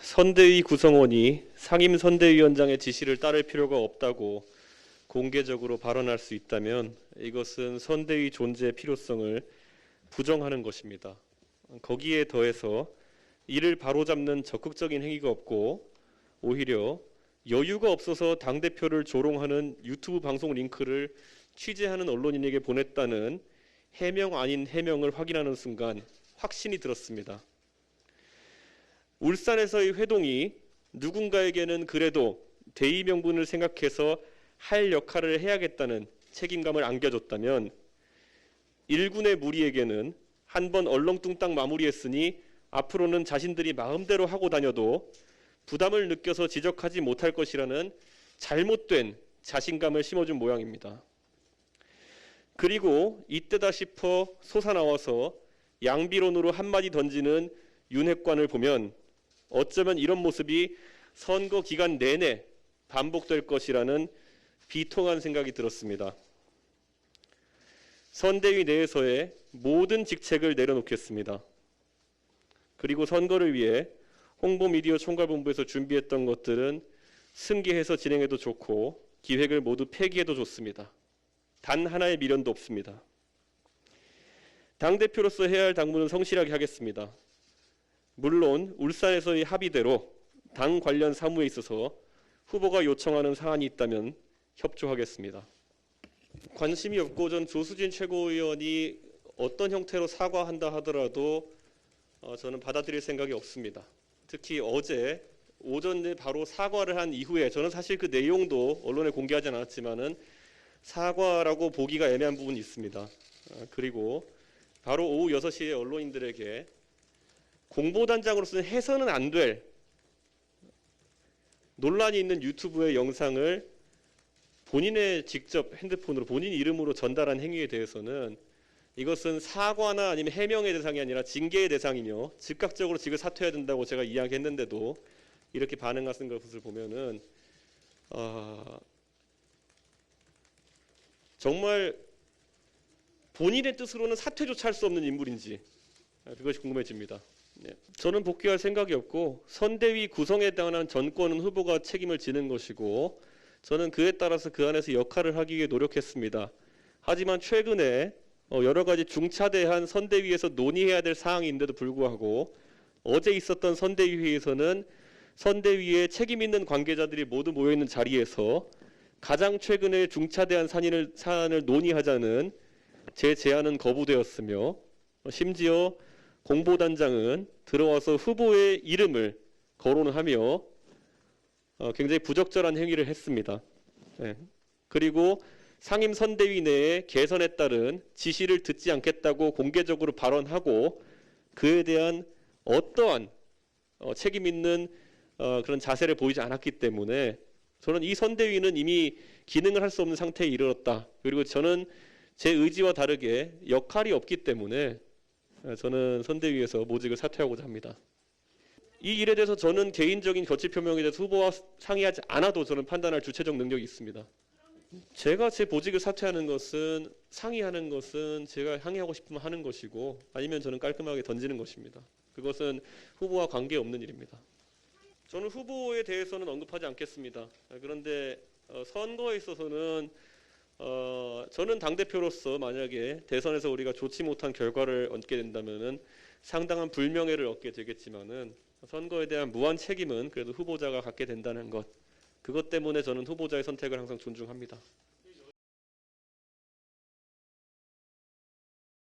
선대위 구성원이 상임선대위원장의 지시를 따를 필요가 없다고 공개적으로 발언할 수 있다면 이것은 선대위 존재의 필요성을 부정하는 것입니다. 거기에 더해서 이를 바로잡는 적극적인 행위가 없고 오히려 여유가 없어서 당대표를 조롱하는 유튜브 방송 링크를 취재하는 언론인에게 보냈다는 해명 아닌 해명을 확인하는 순간 확신이 들었습니다. 울산에서의 회동이 누군가에게는 그래도 대의 명분을 생각해서 할 역할을 해야겠다는 책임감을 안겨줬다면 일군의 무리에게는 한번 얼렁뚱땅 마무리했으니 앞으로는 자신들이 마음대로 하고 다녀도 부담을 느껴서 지적하지 못할 것이라는 잘못된 자신감을 심어준 모양입니다. 그리고 이때다 싶어 솟아나와서 양비론으로 한마디 던지는 윤핵관을 보면 어쩌면 이런 모습이 선거 기간 내내 반복될 것이라는 비통한 생각이 들었습니다. 선대위 내에서의 모든 직책을 내려놓겠습니다. 그리고 선거를 위해 홍보미디어 총괄본부에서 준비했던 것들은 승계해서 진행해도 좋고 기획을 모두 폐기해도 좋습니다. 단 하나의 미련도 없습니다. 당대표로서 해야 할 당무는 성실하게 하겠습니다. 물론 울산에서의 합의대로 당 관련 사무에 있어서 후보가 요청하는 사안이 있다면 협조하겠습니다. 관심이 없고 전 조수진 최고위원이 어떤 형태로 사과한다 하더라도 저는 받아들일 생각이 없습니다. 특히 어제 오전에 바로 사과를 한 이후에 저는 사실 그 내용도 언론에 공개하지 않았지만은 사과라고 보기가 애매한 부분이 있습니다. 그리고 바로 오후 6시에 언론인들에게 공보단장으로서는 해서는 안 될 논란이 있는 유튜브의 영상을 본인의 직접 핸드폰으로 본인 이름으로 전달한 행위에 대해서는 이것은 사과나 아니면 해명의 대상이 아니라 징계의 대상이며 즉각적으로 직을 사퇴해야 된다고 제가 이야기했는데도 이렇게 반응하신 것을 보면은 정말 본인의 뜻으로는 사퇴조차 할 수 없는 인물인지 그것이 궁금해집니다. 저는 복귀할 생각이 없고 선대위 구성에 관한 전권은 후보가 책임을 지는 것이고 저는 그에 따라서 그 안에서 역할을 하기 위해 노력했습니다. 하지만 최근에 여러 가지 중차대한 선대위에서 논의해야 될 사항인데도 불구하고 어제 있었던 선대위 회의에서는 선대위에 책임 있는 관계자들이 모두 모여있는 자리에서 가장 최근에 중차대한 사안을 논의하자는 제 제안은 거부되었으며 심지어 공보단장은 들어와서 후보의 이름을 거론하며 굉장히 부적절한 행위를 했습니다. 그리고 상임선대위 내에 개선에 따른 지시를 듣지 않겠다고 공개적으로 발언하고 그에 대한 어떠한 책임 있는 그런 자세를 보이지 않았기 때문에 저는 이 선대위는 이미 기능을 할 수 없는 상태에 이르렀다. 그리고 저는 제 의지와 다르게 역할이 없기 때문에 저는 선대위에서 모직을 사퇴하고자 합니다. 이 일에 대해서 저는 개인적인 거취 표명에 대해서 후보와 상의하지 않아도 저는 판단할 주체적 능력이 있습니다. 제가 제 보직을 사퇴하는 것은 상의하는 것은 제가 항의하고 싶으면 하는 것이고 아니면 저는 깔끔하게 던지는 것입니다. 그것은 후보와 관계없는 일입니다. 저는 후보에 대해서는 언급하지 않겠습니다. 그런데 선거에 있어서는 저는 당대표로서 만약에 대선에서 우리가 좋지 못한 결과를 얻게 된다면은 상당한 불명예를 얻게 되겠지만은 선거에 대한 무한 책임은 그래도 후보자가 갖게 된다는 것, 그것 때문에 저는 후보자의 선택을 항상 존중합니다.